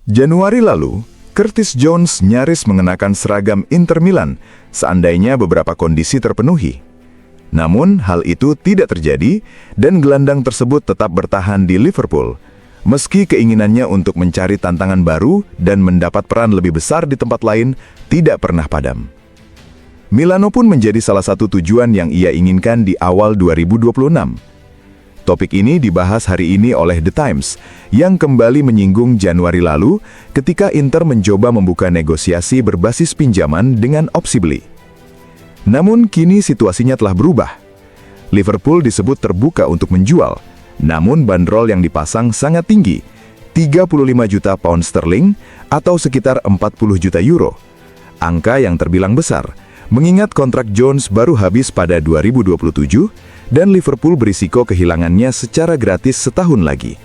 Januari lalu, Curtis Jones nyaris mengenakan seragam Inter Milan seandainya beberapa kondisi terpenuhi. Namun, hal itu tidak terjadi dan gelandang tersebut tetap bertahan di Liverpool, meski keinginannya untuk mencari tantangan baru dan mendapat peran lebih besar di tempat lain tidak pernah padam. Milano pun menjadi salah satu tujuan yang ia inginkan di awal 2026. Topik ini dibahas hari ini oleh The Times, yang kembali menyinggung Januari lalu ketika Inter mencoba membuka negosiasi berbasis pinjaman dengan opsi beli. Namun kini situasinya telah berubah. Liverpool disebut terbuka untuk menjual, namun bandrol yang dipasang sangat tinggi, 35 juta pound sterling atau sekitar 40 juta euro. Angka yang terbilang besar, mengingat kontrak Jones baru habis pada 2027 dan Liverpool berisiko kehilangannya secara gratis setahun lagi.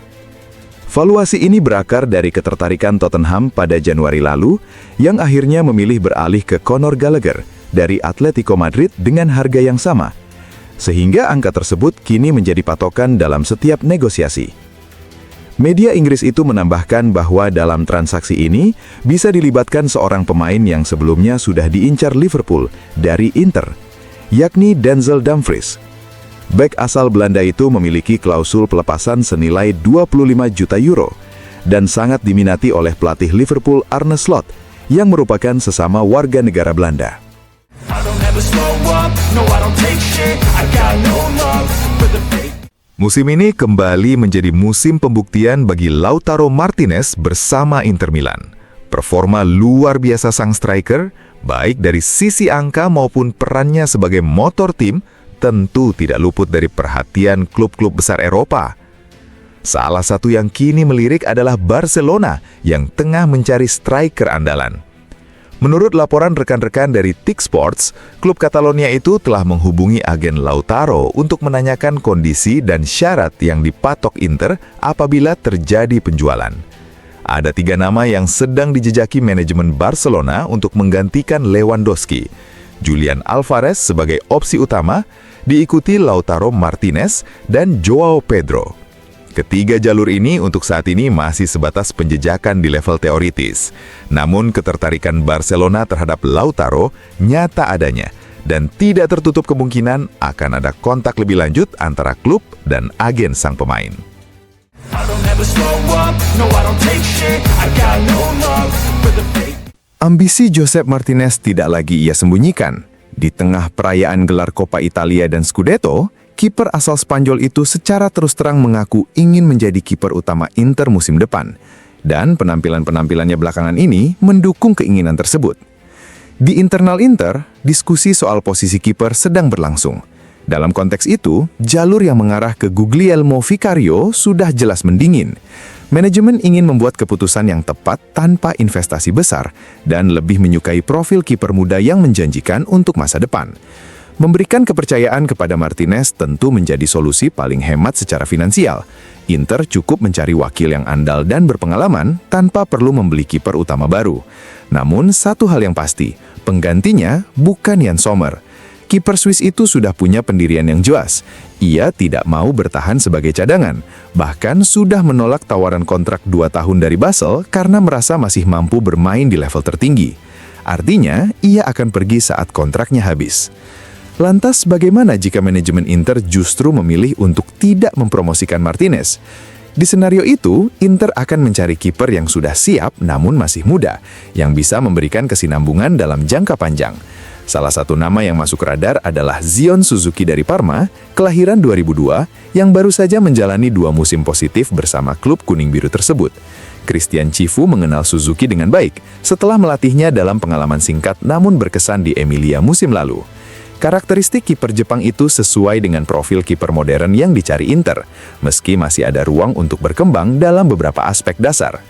Valuasi ini berakar dari ketertarikan Tottenham pada Januari lalu yang akhirnya memilih beralih ke Conor Gallagher dari Atletico Madrid dengan harga yang sama, sehingga angka tersebut kini menjadi patokan dalam setiap negosiasi. Media Inggris itu menambahkan bahwa dalam transaksi ini bisa dilibatkan seorang pemain yang sebelumnya sudah diincar Liverpool dari Inter, yakni Denzel Dumfries. Bek asal Belanda itu memiliki klausul pelepasan senilai 25 juta euro dan sangat diminati oleh pelatih Liverpool Arne Slot yang merupakan sesama warga negara Belanda. Musim ini kembali menjadi musim pembuktian bagi Lautaro Martinez bersama Inter Milan. Performa luar biasa sang striker, baik dari sisi angka maupun perannya sebagai motor tim, tentu tidak luput dari perhatian klub-klub besar Eropa. Salah satu yang kini melirik adalah Barcelona yang tengah mencari striker andalan. Menurut laporan rekan-rekan dari TIC Sports, klub Catalonia itu telah menghubungi agen Lautaro untuk menanyakan kondisi dan syarat yang dipatok Inter apabila terjadi penjualan. Ada 3 nama yang sedang dijejaki manajemen Barcelona untuk menggantikan Lewandowski. Julian Alvarez sebagai opsi utama, diikuti Lautaro Martinez dan Joao Pedro. Ketiga jalur ini untuk saat ini masih sebatas penjejakan di level teoritis. Namun ketertarikan Barcelona terhadap Lautaro nyata adanya dan tidak tertutup kemungkinan akan ada kontak lebih lanjut antara klub dan agen sang pemain. Ambisi Josep Martinez tidak lagi ia sembunyikan. Di tengah perayaan gelar Coppa Italia dan Scudetto, kiper asal Spanyol itu secara terus terang mengaku ingin menjadi kiper utama Inter musim depan. Dan penampilan-penampilannya belakangan ini mendukung keinginan tersebut. Di internal Inter, diskusi soal posisi kiper sedang berlangsung. Dalam konteks itu, jalur yang mengarah ke Guglielmo Vicario sudah jelas mendingin. Manajemen ingin membuat keputusan yang tepat tanpa investasi besar dan lebih menyukai profil kiper muda yang menjanjikan untuk masa depan. Memberikan kepercayaan kepada Martinez tentu menjadi solusi paling hemat secara finansial. Inter cukup mencari wakil yang andal dan berpengalaman tanpa perlu membeli kiper utama baru. Namun satu hal yang pasti, penggantinya bukan Jan Sommer. Kiper Swiss itu sudah punya pendirian yang jelas. Ia tidak mau bertahan sebagai cadangan, bahkan sudah menolak tawaran kontrak 2 tahun dari Basel karena merasa masih mampu bermain di level tertinggi. Artinya, ia akan pergi saat kontraknya habis. Lantas bagaimana jika manajemen Inter justru memilih untuk tidak mempromosikan Martinez? Di senario itu, Inter akan mencari kiper yang sudah siap namun masih muda, yang bisa memberikan kesinambungan dalam jangka panjang. Salah satu nama yang masuk radar adalah Zion Suzuki dari Parma, kelahiran 2002, yang baru saja menjalani 2 musim positif bersama klub kuning-biru tersebut. Christian Cifu mengenal Suzuki dengan baik setelah melatihnya dalam pengalaman singkat namun berkesan di Emilia musim lalu. Karakteristik kiper Jepang itu sesuai dengan profil kiper modern yang dicari Inter, meski masih ada ruang untuk berkembang dalam beberapa aspek dasar.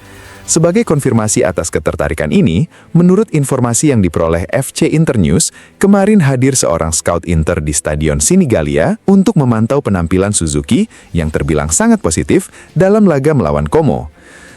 Sebagai konfirmasi atas ketertarikan ini, menurut informasi yang diperoleh FC Internews, kemarin hadir seorang scout Inter di Stadion Sinigalia untuk memantau penampilan Suzuki yang terbilang sangat positif dalam laga melawan Como.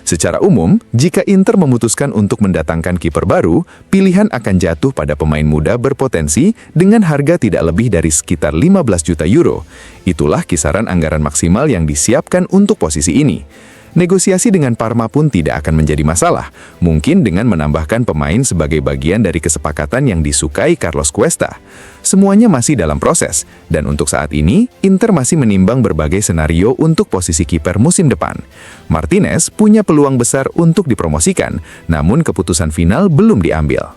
Secara umum, jika Inter memutuskan untuk mendatangkan kiper baru, pilihan akan jatuh pada pemain muda berpotensi dengan harga tidak lebih dari sekitar 15 juta euro. Itulah kisaran anggaran maksimal yang disiapkan untuk posisi ini. Negosiasi dengan Parma pun tidak akan menjadi masalah, mungkin dengan menambahkan pemain sebagai bagian dari kesepakatan yang disukai Carlos Cuesta. Semuanya masih dalam proses, dan untuk saat ini, Inter masih menimbang berbagai senario untuk posisi kiper musim depan. Martinez punya peluang besar untuk dipromosikan, namun keputusan final belum diambil.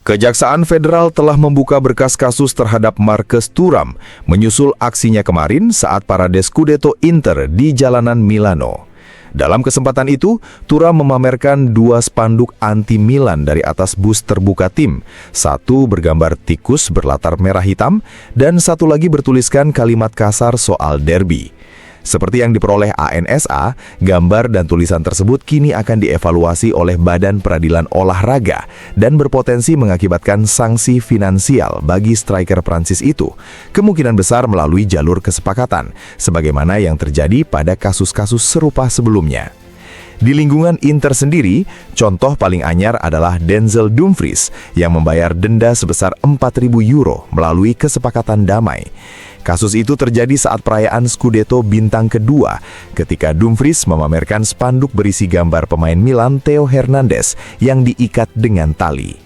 Kejaksaan Federal telah membuka berkas kasus terhadap Marcus Thuram, menyusul aksinya kemarin saat parade Scudetto Inter di jalanan Milano. Dalam kesempatan itu, Thuram memamerkan 2 spanduk anti-Milan dari atas bus terbuka tim. Satu bergambar tikus berlatar merah hitam, dan satu lagi bertuliskan kalimat kasar soal derby. Seperti yang diperoleh ANSA, gambar dan tulisan tersebut kini akan dievaluasi oleh Badan Peradilan Olahraga dan berpotensi mengakibatkan sanksi finansial bagi striker Prancis itu, kemungkinan besar melalui jalur kesepakatan, sebagaimana yang terjadi pada kasus-kasus serupa sebelumnya. Di lingkungan Inter sendiri, contoh paling anyar adalah Denzel Dumfries yang membayar denda sebesar 4.000 euro melalui kesepakatan damai. Kasus itu terjadi saat perayaan Scudetto bintang kedua, ketika Dumfries memamerkan spanduk berisi gambar pemain Milan Theo Hernandez yang diikat dengan tali.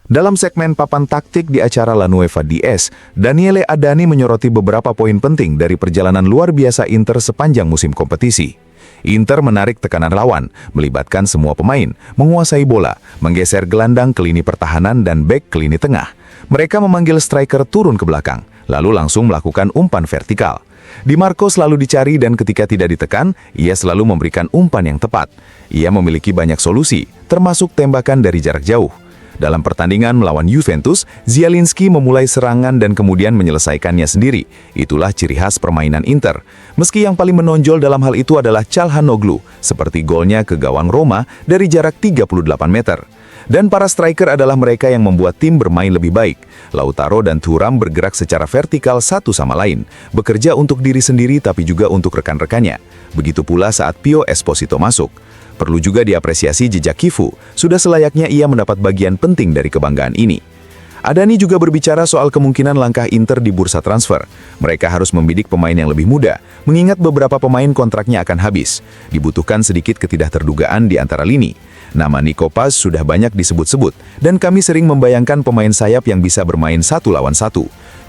Dalam segmen papan taktik di acara La Nueva DS, Daniele Adani menyoroti beberapa poin penting dari perjalanan luar biasa Inter sepanjang musim kompetisi. Inter menarik tekanan lawan, melibatkan semua pemain, menguasai bola, menggeser gelandang ke lini pertahanan dan bek ke lini tengah. Mereka memanggil striker turun ke belakang, lalu langsung melakukan umpan vertikal. Di Marco selalu dicari dan ketika tidak ditekan, ia selalu memberikan umpan yang tepat. Ia memiliki banyak solusi, termasuk tembakan dari jarak jauh. Dalam pertandingan melawan Juventus, Zielinski memulai serangan dan kemudian menyelesaikannya sendiri. Itulah ciri khas permainan Inter. Meski yang paling menonjol dalam hal itu adalah Calhanoglu, seperti golnya ke gawang Roma dari jarak 38 meter. Dan para striker adalah mereka yang membuat tim bermain lebih baik. Lautaro dan Thuram bergerak secara vertikal satu sama lain, bekerja untuk diri sendiri tapi juga untuk rekan-rekannya. Begitu pula saat Pio Esposito masuk. Perlu juga diapresiasi jejak Kifu, sudah selayaknya ia mendapat bagian penting dari kebanggaan ini. Adani juga berbicara soal kemungkinan langkah Inter di bursa transfer. Mereka harus membidik pemain yang lebih muda, mengingat beberapa pemain kontraknya akan habis. Dibutuhkan sedikit ketidakterdugaan di antara lini. Nama Nico Paz sudah banyak disebut-sebut, dan kami sering membayangkan pemain sayap yang bisa bermain 1 lawan 1.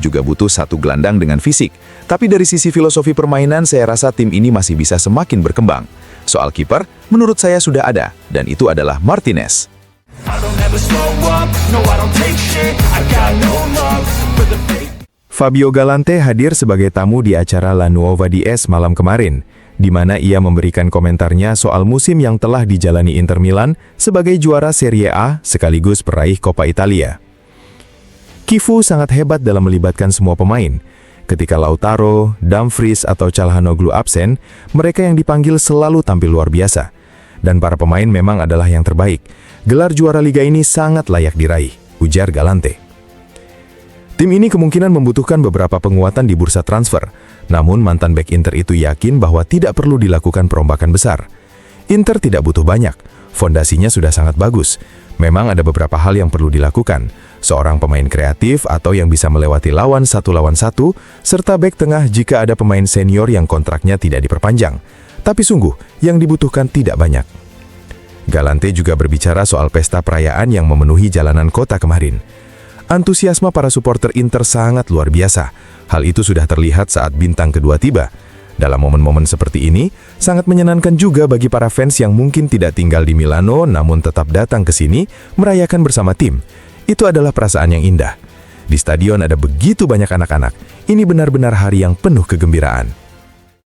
Juga butuh satu gelandang dengan fisik. Tapi dari sisi filosofi permainan, saya rasa tim ini masih bisa semakin berkembang. Soal kiper, menurut saya sudah ada, dan itu adalah Martinez. Fabio Galante hadir sebagai tamu di acara La Nuova DS malam kemarin, di mana ia memberikan komentarnya soal musim yang telah dijalani Inter Milan sebagai juara Serie A sekaligus peraih Coppa Italia. Kifu sangat hebat dalam melibatkan semua pemain. Ketika Lautaro, Dumfries atau Calhanoglu absen, mereka yang dipanggil selalu tampil luar biasa. Dan para pemain memang adalah yang terbaik. Gelar juara liga ini sangat layak diraih, ujar Galante. Tim ini kemungkinan membutuhkan beberapa penguatan di bursa transfer. Namun mantan bek Inter itu yakin bahwa tidak perlu dilakukan perombakan besar. Inter tidak butuh banyak, fondasinya sudah sangat bagus. Memang ada beberapa hal yang perlu dilakukan. Seorang pemain kreatif atau yang bisa melewati lawan 1 lawan 1, serta bek tengah jika ada pemain senior yang kontraknya tidak diperpanjang. Tapi sungguh, yang dibutuhkan tidak banyak. Galante juga berbicara soal pesta perayaan yang memenuhi jalanan kota kemarin. Antusiasme para supporter Inter sangat luar biasa. Hal itu sudah terlihat saat bintang kedua tiba. Dalam momen-momen seperti ini, sangat menyenangkan juga bagi para fans yang mungkin tidak tinggal di Milano namun tetap datang ke sini merayakan bersama tim. Itu adalah perasaan yang indah. Di stadion ada begitu banyak anak-anak. Ini benar-benar hari yang penuh kegembiraan.